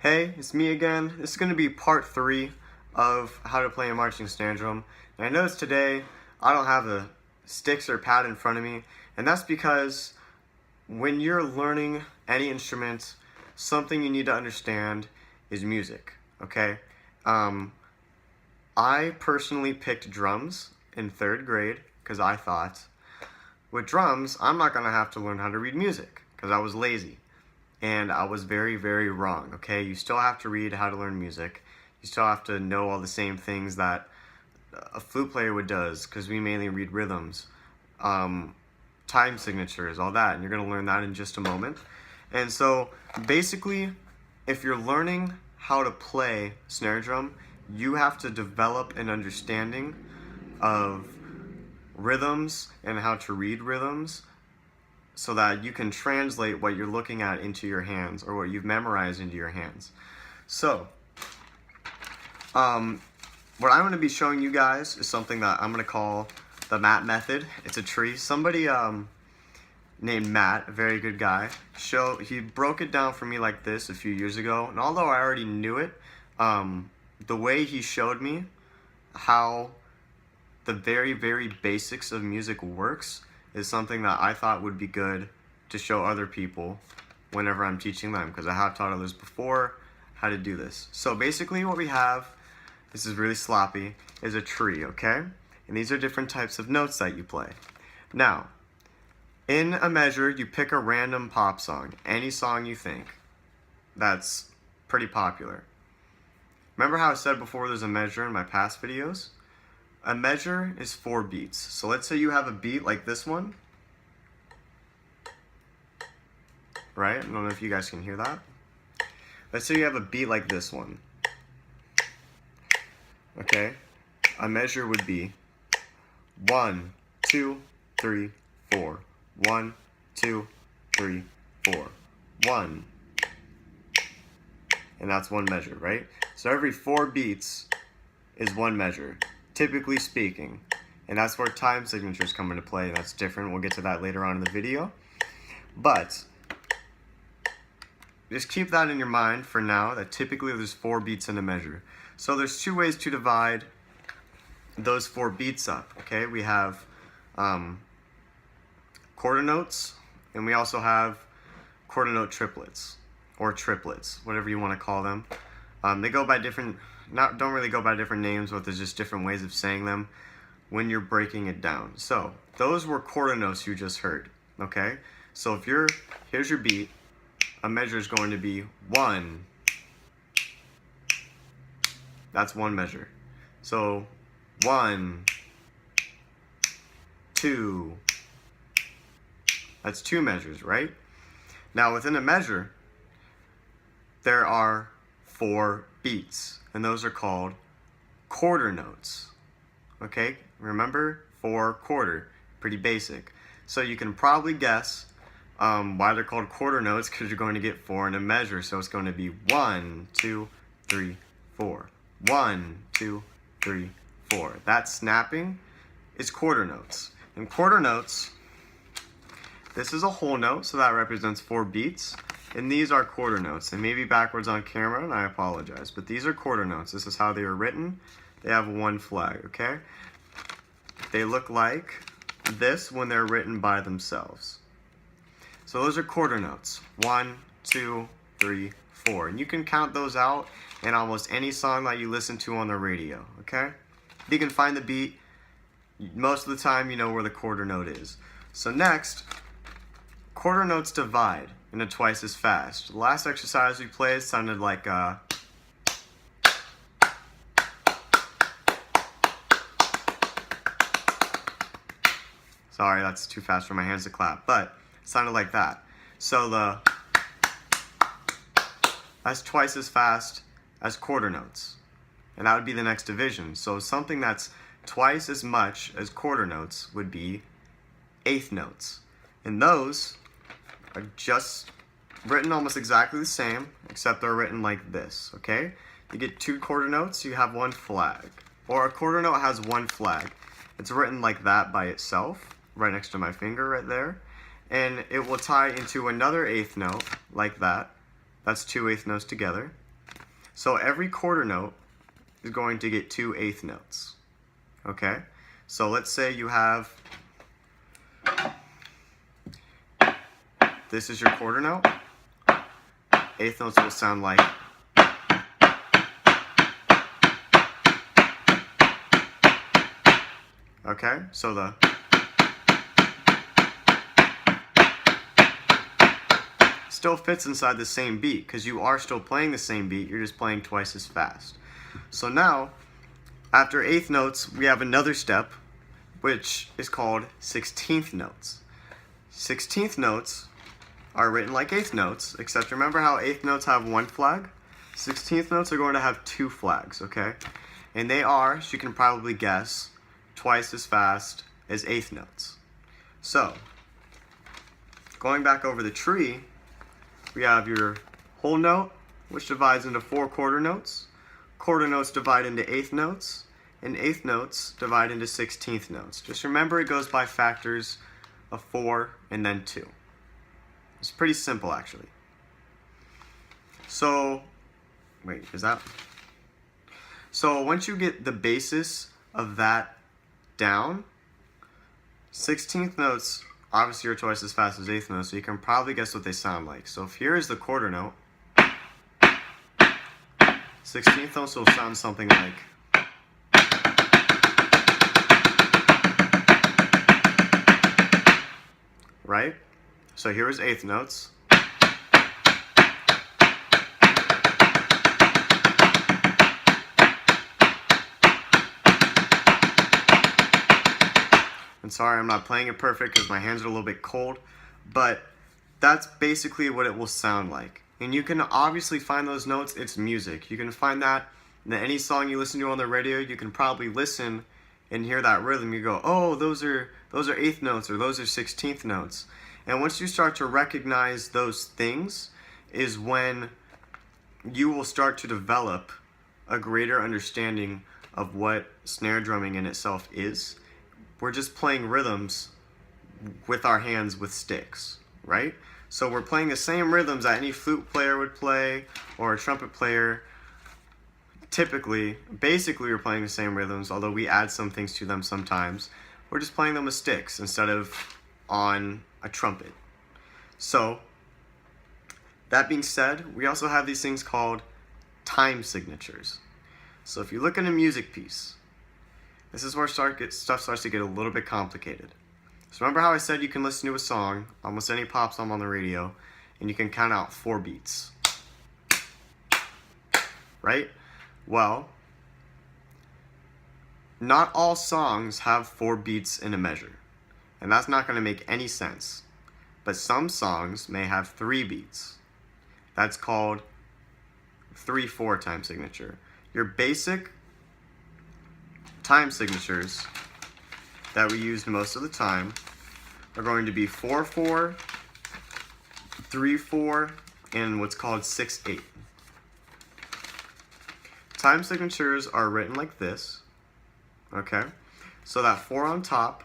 Hey, it's me again. This is going to be part 3 of how to play a marching snare drum. And I noticed today I don't have the sticks or pad in front of me, and that's because when you're learning any instrument, something you need to understand is music, okay? I personally picked drums in 3rd grade because I thought, with drums, I'm not going to have to learn how to read music because I was lazy. And I was very, very wrong, okay? You still have to read how to learn music. You still have to know all the same things that a flute player would does, because we mainly read rhythms, time signatures, all that, and you're going to learn that in just a moment. And so, basically, if you're learning how to play snare drum, you have to develop an understanding of rhythms and how to read rhythms, so that you can translate what you're looking at into your hands, or what you've memorized into your hands. So, what I'm going to be showing you guys is something that I'm going to call the Matt method. It's a tree. Somebody named Matt, a very good guy, he broke it down for me like this a few years ago, and although I already knew it, the way he showed me how the very, very basics of music works is something that I thought would be good to show other people whenever I'm teaching them, because I have taught others before how to do this. So basically what we have, this is really sloppy, is a tree, okay? And these are different types of notes that you play. Now, in a measure, you pick a random pop song, any song you think that's pretty popular. Remember how I said before there's a measure in my past videos? A measure is 4 beats. So let's say you have a beat like this one. Right? I don't know if you guys can hear that. Let's say you have a beat like this one. Okay? A measure would be 1, 2, 3, 4. 1, 2, 3, 4. 1. And that's one measure, right? So every 4 beats is one measure, typically speaking. And that's where time signatures come into play. That's different. We'll get to that later on in the video. But just keep that in your mind for now, that typically there's 4 beats in a measure. So there's 2 ways to divide those 4 beats up, okay? We have quarter notes, and we also have quarter note triplets, or triplets, whatever you want to call them. They go by different, don't really go by different names, but there's just different ways of saying them when you're breaking it down. So those were quarter notes you just heard, okay? So if here's your beat, a measure is going to be 1. That's one measure. So 1, 2, that's 2 measures, right? Now within a measure, there are 4 beats, and those are called quarter notes. Okay, remember, 4 quarter, pretty basic. So you can probably guess why they're called quarter notes, because you're going to get 4 in a measure. So it's going to be 1, 2, 3, 4. 1, 2, 3, 4. That snapping is quarter notes. And quarter notes, this is a whole note, so that represents 4 beats. And these are quarter notes. They may be backwards on camera, and I apologize, but these are quarter notes. This is how they are written. They have 1 flag, okay? They look like this when they're written by themselves. So those are quarter notes. 1, 2, 3, 4. And you can count those out in almost any song that you listen to on the radio, okay? If you can find the beat, most of the time you know where the quarter note is. So next, quarter notes divide into twice as fast. The last exercise we played sounded like sorry, that's too fast for my hands to clap, but it sounded like that. So that's twice as fast as quarter notes. And that would be the next division. So something that's twice as much as quarter notes would be eighth notes. And those are just written almost exactly the same, except they're written like this, okay? You get 2 quarter notes, you have 1 flag. Or a quarter note has 1 flag. It's written like that by itself, right next to my finger right there. And it will tie into another eighth note like that. That's 2 eighth notes together. So every quarter note is going to get 2 eighth notes. Okay? So let's say you have, this is your quarter note. Eighth notes will sound like, okay? So the still fits inside the same beat because you are still playing the same beat, you're just playing twice as fast. So now, after eighth notes, we have another step, which is called 16th notes. 16th notes are written like eighth notes, except remember how eighth notes have one flag? 16th notes are going to have 2 flags, okay? And they are, as you can probably guess, twice as fast as eighth notes. So, going back over the tree, we have your whole note, which divides into 4 quarter notes. Quarter notes divide into eighth notes, and eighth notes divide into 16th notes. Just remember it goes by factors of 4 and then 2. It's pretty simple, actually. So, wait, is that? So once you get the basis of that down, 16th notes obviously are twice as fast as eighth notes, so you can probably guess what they sound like. So if here is the quarter note, 16th notes will sound something like, right? So here is eighth notes. And sorry, I'm not playing it perfect because my hands are a little bit cold, but that's basically what it will sound like. And you can obviously find those notes, it's music. You can find that in any song you listen to on the radio. You can probably listen and hear that rhythm. You go, oh, those are eighth notes, or those are 16th notes. And once you start to recognize those things is when you will start to develop a greater understanding of what snare drumming in itself is. We're just playing rhythms with our hands with sticks, right? So we're playing the same rhythms that any flute player would play or a trumpet player. Typically, basically we're playing the same rhythms, although we add some things to them sometimes. We're just playing them with sticks instead of on a trumpet. So, that being said, we also have these things called time signatures. So if you look at a music piece, this is where stuff starts to get a little bit complicated. So remember how I said you can listen to a song, almost any pop song on the radio, and you can count out 4 beats. Right? Well, not all songs have 4 beats in a measure, and that's not going to make any sense. But some songs may have 3 beats. That's called 3/4 time signature. Your basic time signatures that we use most of the time are going to be 4/4, 3/4, and what's called 6/8. Time signatures are written like this, okay? So that 4 on top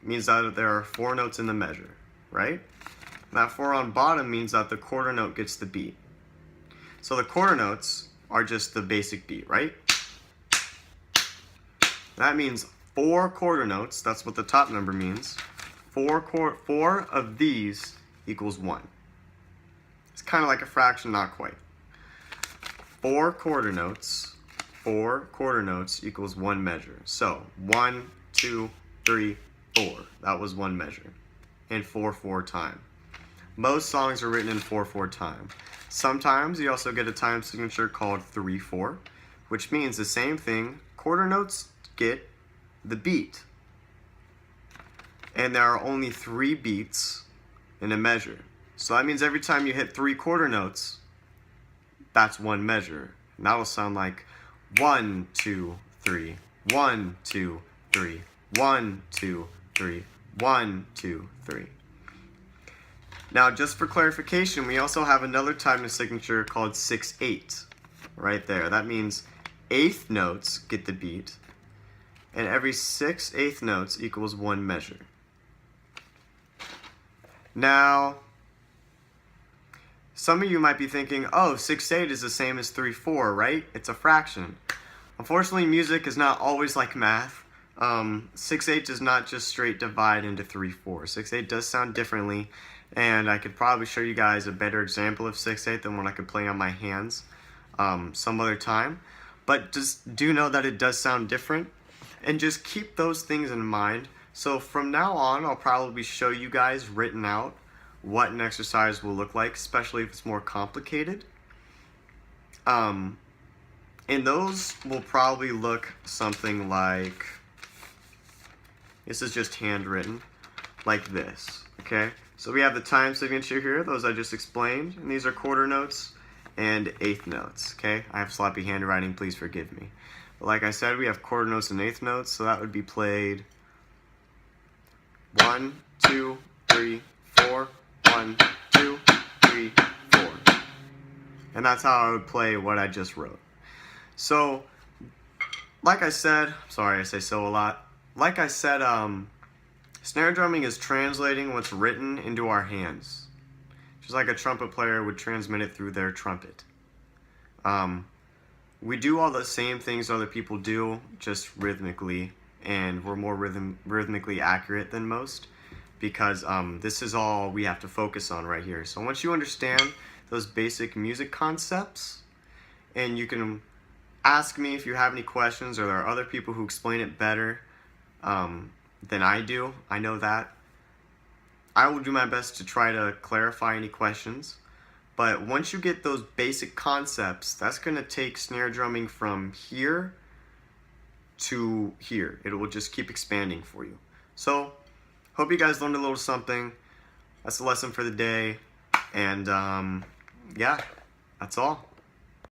means that there are 4 notes in the measure, right? And that 4 on bottom means that the quarter note gets the beat. So the quarter notes are just the basic beat, right? That means 4 quarter notes, that's what the top number means. 4 of these equals 1. It's kind of like a fraction, not quite. 4 quarter notes equals 1 measure. So 1, 2, 3, 4. That was 1 measure in 4/4 time. Most songs are written in 4/4 time. Sometimes you also get a time signature called 3/4, which means the same thing. Quarter notes get the beat. And there are only 3 beats in a measure. So that means every time you hit 3 quarter notes, that's 1 measure. And that'll sound like 1, 2, 3, 1, 2, 3, 1, 2, 3, 1, 2, 3. Now, just for clarification, we also have another time signature called 6/8 right there. That means eighth notes get the beat, and every 6 eighth notes equals 1 measure. Now, Some of you might be thinking, oh, 6/8 is the same as 3/4, right? It's a fraction. Unfortunately, music is not always like math. 6/8 does not just straight divide into 3/4. 6/8 does sound differently, and I could probably show you guys a better example of 6/8 than one I could play on my hands some other time. But just do know that it does sound different, and just keep those things in mind. So from now on, I'll probably show you guys written out what an exercise will look like, especially if it's more complicated. And those will probably look something like, this is just handwritten, like this, okay? So we have the time signature here, those I just explained, and these are quarter notes and eighth notes, okay? I have sloppy handwriting, please forgive me. But like I said, we have quarter notes and eighth notes, so that would be played 1, 2, 3, 4, 1, 2, 3, 4. And that's how I would play what I just wrote. So, like I said, sorry I say so a lot. Like I said, snare drumming is translating what's written into our hands. Just like a trumpet player would transmit it through their trumpet. We do all the same things other people do, just rhythmically, and we're more rhythmically accurate than most, because this is all we have to focus on right here. So once you understand those basic music concepts, and you can ask me if you have any questions, or there are other people who explain it better than I do. I know that. I will do my best to try to clarify any questions. But once you get those basic concepts, that's going to take snare drumming from here to here. It will just keep expanding for you. So, hope you guys learned a little something. That's the lesson for the day. And yeah, that's all.